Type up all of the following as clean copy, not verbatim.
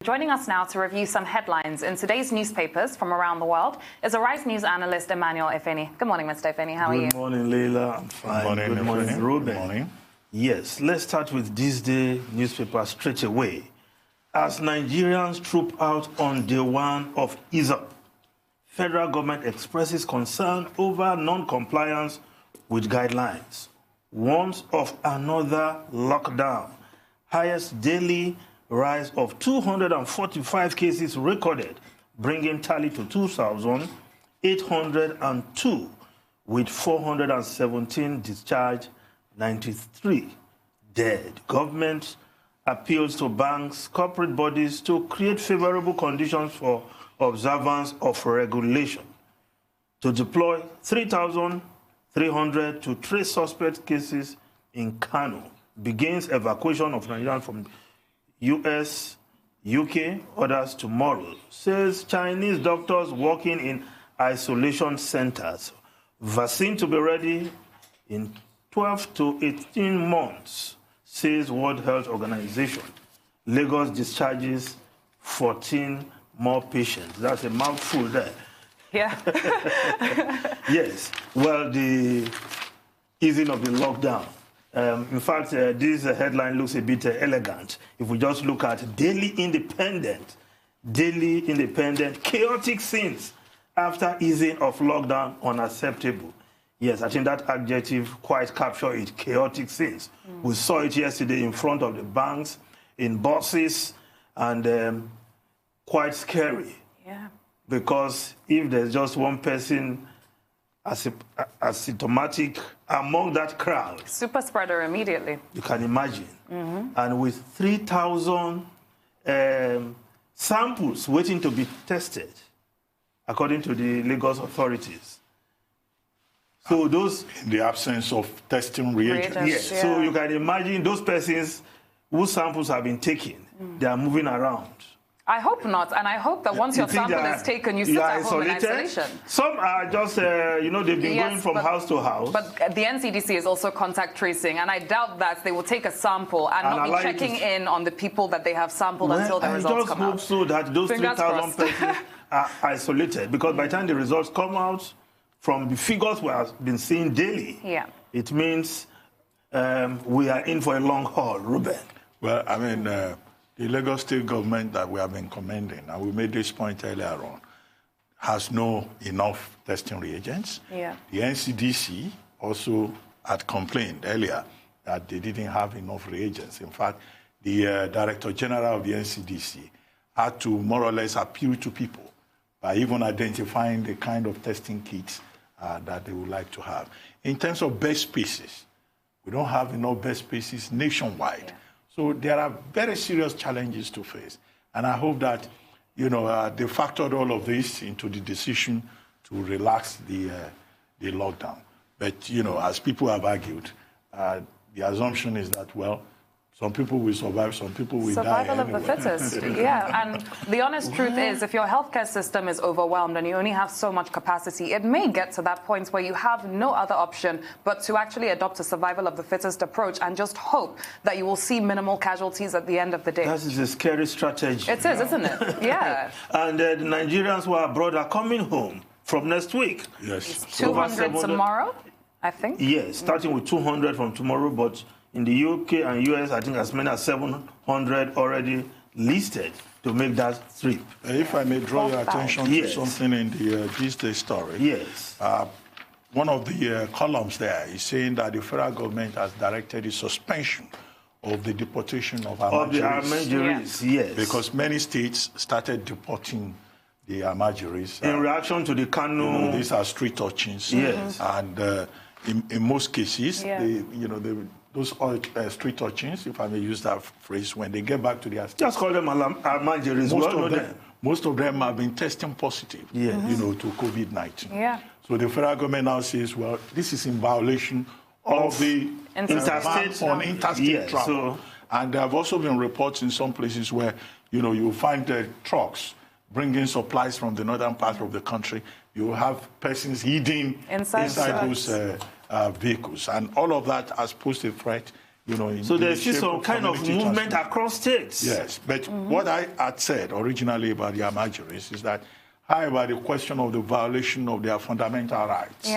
Joining us now to review some headlines in today's newspapers from around the world is Arise News analyst Emmanuel Efeni. Good morning, Mr. Efeni. How are you? Good morning, Leila. I'm fine. Good morning, Ruben. Good morning. Yes, let's start with this day newspaper straight away. As Nigerians troop out on day one of ESOP, federal government expresses concern over non-compliance with guidelines. Warns of another lockdown. Highest daily rise of 245 cases recorded, bringing tally to 2,802, with 417 discharged, 93 dead. Government appeals to banks, corporate bodies to create favorable conditions for observance of regulation. To deploy 3,300 to trace suspect cases in Kano. Begins evacuation of Nigerians from US, UK, others tomorrow. Says Chinese doctors working in isolation centers. Vaccine to be ready in 12 to 18 months, says World Health Organization. Lagos discharges 14 more patients. That's a mouthful there. Yeah. Yes. Well, the easing of the lockdown. In fact, this headline looks a bit elegant. If we just look at Daily Independent, chaotic scenes after easing of lockdown unacceptable. Yes, I think that adjective quite captures it, chaotic scenes. We saw it yesterday in front of the banks, in buses, and quite scary. Yeah. Because if there's just one person asymptomatic among that crowd. Super spreader immediately. You can imagine. And with 3,000 samples waiting to be tested, according to the Lagos authorities. So those... In the absence of testing reagents. Yes. Yeah. So you can imagine those persons whose samples have been taken, they are moving around. I hope not, and I hope that once your sample is taken, you sit at home in isolation. Some are just, they've been going from house to house. But the NCDC is also contact tracing, and I doubt that they will take a sample and not be checking in on the people that they have sampled until the results come out. I just hope so that those 3,000 persons are isolated, because by the time the results come out, from the figures we have been seeing daily, it means we are in for a long haul, Ruben. Well, I mean... the Lagos state government that we have been commending, and we made this point earlier on, has no enough testing reagents. Yeah. The NCDC also had complained earlier that they didn't have enough reagents. In fact, the Director General of the NCDC had to more or less appeal to people by even identifying the kind of testing kits that they would like to have. In terms of bed spaces, we don't have enough bed spaces nationwide. Yeah. So there are very serious challenges to face. And I hope that, they factored all of this into the decision to relax the lockdown. But, as people have argued, the assumption is that, well, some people will survive, some people will die Survival of the fittest, yeah. And the honest truth is, if your healthcare system is overwhelmed and you only have so much capacity, it may get to that point where you have no other option but to actually adopt a survival of the fittest approach and just hope that you will see minimal casualties at the end of the day. That is a scary strategy. It is, isn't it? Yeah. And the Nigerians who are abroad are coming home from next week. Yes. 200 tomorrow, I think? Yes, starting with 200 from tomorrow, but in the UK and US, I think as many as 700 already listed to make that trip. If I may draw your attention to something in the this day story. Yes. One of the columns there is saying that the federal government has directed the suspension of the deportation of Almajiris. Yes. Because many states started deporting the Almajiris. In reaction to the Kano... these are street urchins. Yes. And in most cases, those street urchins, if I may use that phrase, when they get back to their state, just call them Almajiris. Most of them have been testing positive, to COVID-19. Yeah. So the federal government now says, well, this is in violation of the interstate travel. So, and there have also been reports in some places where, you find trucks bringing supplies from the northern part of the country. You have persons hiding inside those vehicles. And all of that has posed a threat you know, so there's some kind of movement across states. Yes, but what I had said originally about the Amajuris is that, however, the question of the violation of their fundamental rights,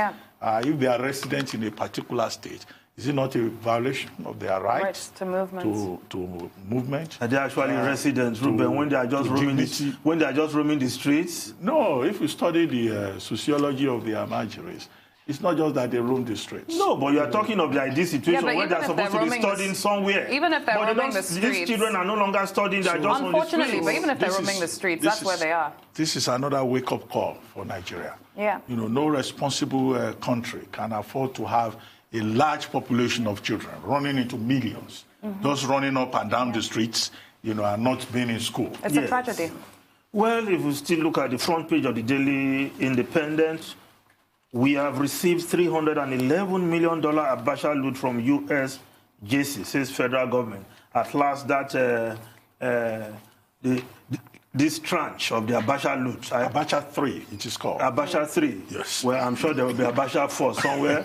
if they are residents in a particular state, is it not a violation of their rights to movement? To movement? Are they actually residents, Ruben, when they are just roaming the streets? No, if you study the sociology of the Amajuris, it's not just that they roam the streets. No, but you are talking of the ideal situation where they're supposed to be studying somewhere. Even if they're roaming the streets. These children are no longer studying, they're just on the streets. Unfortunately, but even if they're roaming the streets, that's where they are. This is another wake-up call for Nigeria. Yeah. You know, no responsible country can afford to have a large population of children running into millions, just running up and down the streets, you know, and not being in school. It's a tragedy. Well, if we still look at the front page of the Daily Independent, we have received $311 million Abacha loot from U.S. JC, says federal government. At last, that this tranche of the Abacha loot. Abacha 3, it is called. Abacha 3. Yes. Well, I'm sure there will be Abacha 4 somewhere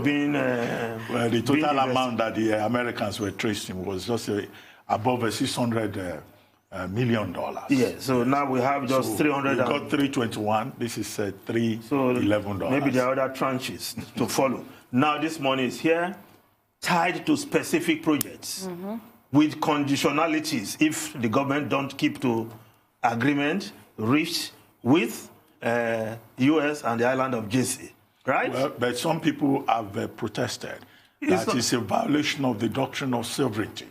being... well, the total amount that the Americans were tracing was just above $600 million. Yeah, so now we have just 300. We got 321. This is $311. So maybe there are other tranches to follow. Now this money is here, tied to specific projects with conditionalities if the government don't keep to agreement reached with U.S. and the island of JC, right? Well, but some people have protested. That is a violation of the doctrine of sovereignty.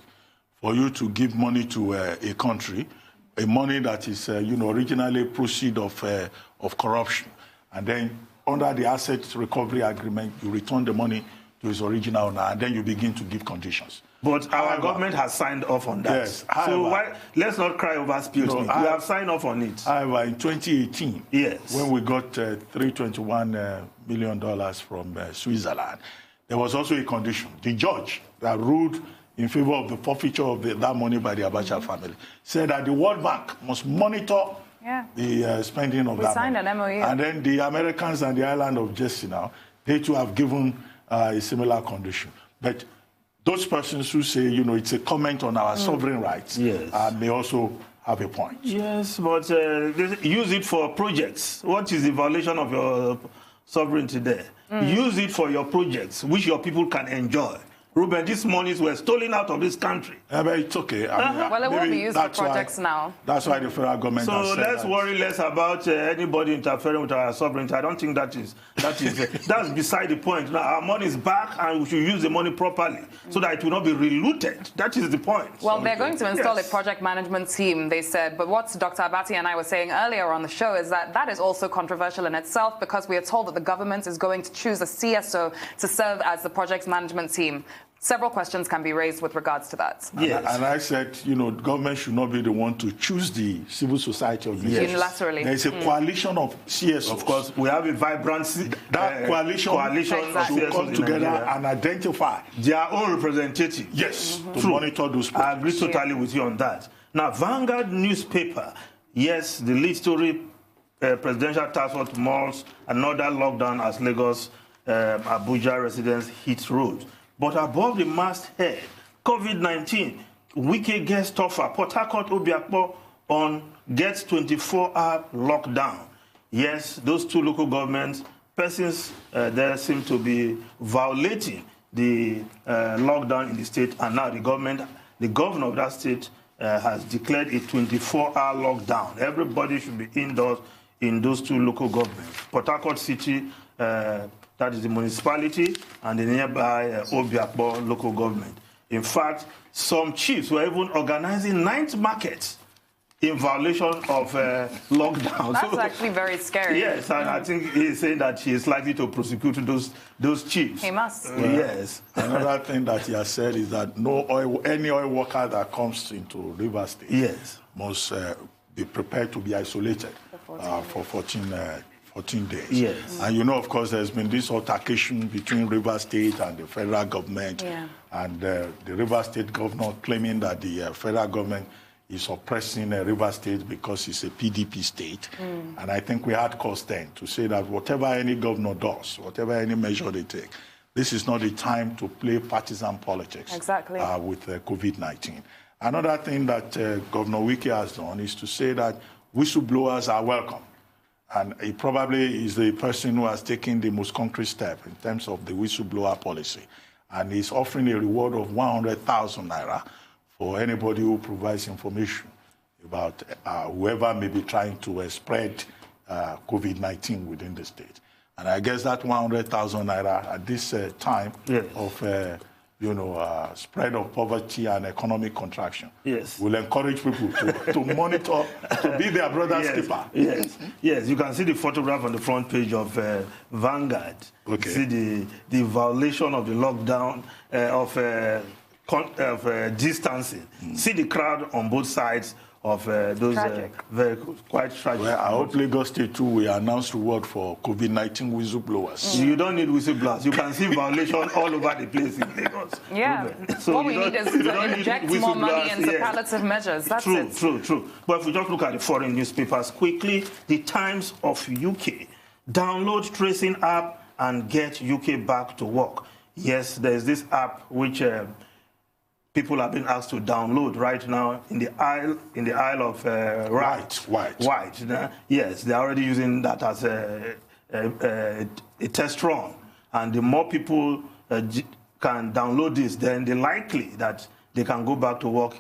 For you to give money to a country, a money that is, you know, originally proceed of corruption, and then under the asset recovery agreement, you return the money to its original owner, and then you begin to give conditions. But our government has signed off on that. Yes. However, so let's not cry over spilled milk. We have signed off on it. However, in 2018, yes, when we got $321 million from Switzerland, there was also a condition. The judge that ruled in favor of the forfeiture of that money by the Abacha family said that the World Bank must monitor the spending of that money. We signed an MOU. And then the Americans and the island of Jersey now, they too have given a similar condition. But those persons who say, you know, it's a comment on our sovereign rights, may also have a point. Yes, but use it for projects. What is the violation of your sovereignty there? Use it for your projects, which your people can enjoy. Ruben, these monies were stolen out of this country. But it's okay. I mean, well, it won't be used for projects now. That's why the federal government has said let's worry less about anybody interfering with our sovereignty. I don't think that's beside the point. Now, our money is back, and we should use the money properly so that it will not be relooted. That is the point. Well, they're going to install a project management team, they said. But what Dr. Abati and I were saying earlier on the show is that is also controversial in itself, because we are told that the government is going to choose a CSO to serve as the project management team. Several questions can be raised with regards to that. Yes. And I said, you know, government should not be the one to choose the civil society organizations. Unilaterally. There's a coalition of CSOs. Of course, we have a vibrant... That coalition should come together and identify their own representatives. Yes, to monitor those projects. I agree totally with you on that. Now, Vanguard newspaper, yes, the lead story, presidential task force malls, another lockdown as Lagos, Abuja residents hit roads. But above the masthead, COVID-19, Wike gets tougher. Port Harcourt Obiakpo gets 24-hour lockdown. Yes, those two local governments, persons there seem to be violating the lockdown in the state, and now the governor of that state has declared a 24-hour lockdown. Everybody should be indoors in those two local governments. Port Harcourt City, that is the municipality, and the nearby Obiakpo local government. In fact, some chiefs were even organizing night markets in violation of lockdown. That's actually very scary. Yes, and I think he's saying that he is likely to prosecute those chiefs. He must. Yes. Another thing that he has said is that any oil worker that comes into Rivers State must be prepared to be isolated for 14 days. Yes. And you know, of course, there's been this altercation between Rivers State and the federal government, and the Rivers State governor claiming that the federal government is oppressing Rivers State because it's a PDP state. And I think we had cause then to say that whatever any governor does, whatever any measure they take, this is not the time to play partisan politics with COVID-19. Another thing that Governor Wike has done is to say that whistleblowers are welcome. And he probably is the person who has taken the most concrete step in terms of the whistleblower policy. And he's offering a reward of 100,000 naira for anybody who provides information about whoever may be trying to spread COVID-19 within the state. And I guess that 100,000 naira at this time of spread of poverty and economic contraction will encourage people to monitor, to be their brother's keeper. Yes, you can see the photograph on the front page of Vanguard. Okay. You see the violation of the lockdown of distancing. See the crowd on both sides of those vehicles. Quite tragic. Well, I hope Lagos State too will announce reward for COVID-19 whistleblowers. You don't need whistleblowers. You can see violation all over the place in Lagos. Yeah. So what we need is to inject more money into palliative measures. That's it. True. But if we just look at the foreign newspapers quickly, the Times of UK. Download tracing app and get UK back to work. Yes, there's this app which people have been asked to download right now in the Isle of Wight. Yes, they're already using that as a test run. And the more people can download this, then the likely that they can go back to work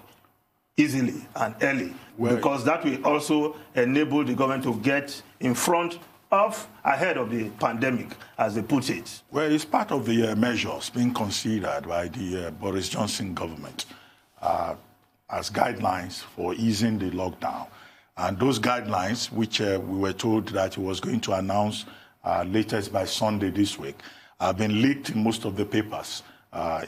easily and early. Because that will also enable the government to get in front of, ahead of the pandemic, as they put it. Well, it's part of the measures being considered by the Boris Johnson government as guidelines for easing the lockdown. And those guidelines, which we were told that he was going to announce latest by Sunday this week, have been leaked in most of the papers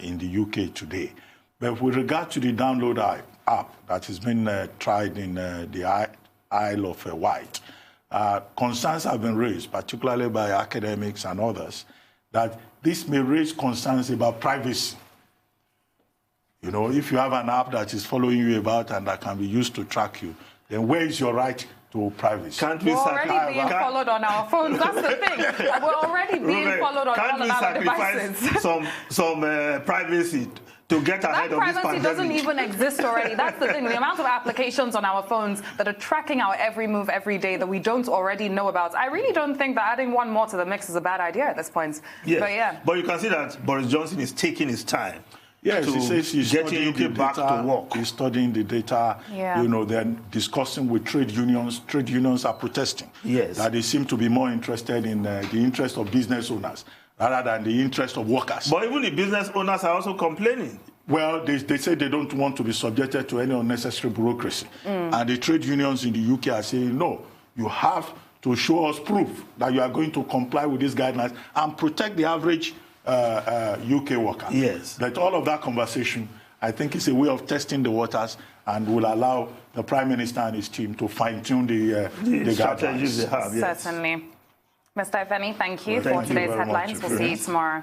in the UK today. But with regard to the download app that has been tried in the Isle of Wight, concerns have been raised, particularly by academics and others, that this may raise concerns about privacy. You know, if you have an app that is following you about and that can be used to track you, then where is your right to privacy? We're already being followed on our phones. That's the thing. We're already being followed on all of our devices. some privacy to get ahead of this pandemic. That privacy doesn't even exist already. That's the thing. The amount of applications on our phones that are tracking our every move every day that we don't already know about. I really don't think that adding one more to the mix is a bad idea at this point. Yes. But you can see that Boris Johnson is taking his time. Yes, he says he's getting UK back to work. He's studying the data. Yeah. You know, they're discussing with trade unions. Trade unions are protesting. Yes. That they seem to be more interested in the interest of business owners rather than the interest of workers. But even the business owners are also complaining. Well, they say they don't want to be subjected to any unnecessary bureaucracy. And the trade unions in the UK are saying, no, you have to show us proof that you are going to comply with these guidelines and protect the average UK worker. Yes. That all of that conversation, I think, is a way of testing the waters and will allow the Prime Minister and his team to fine-tune the strategies they have. Yes. Certainly. Mr. Efeni, thank you for today's headlines. We'll see you tomorrow.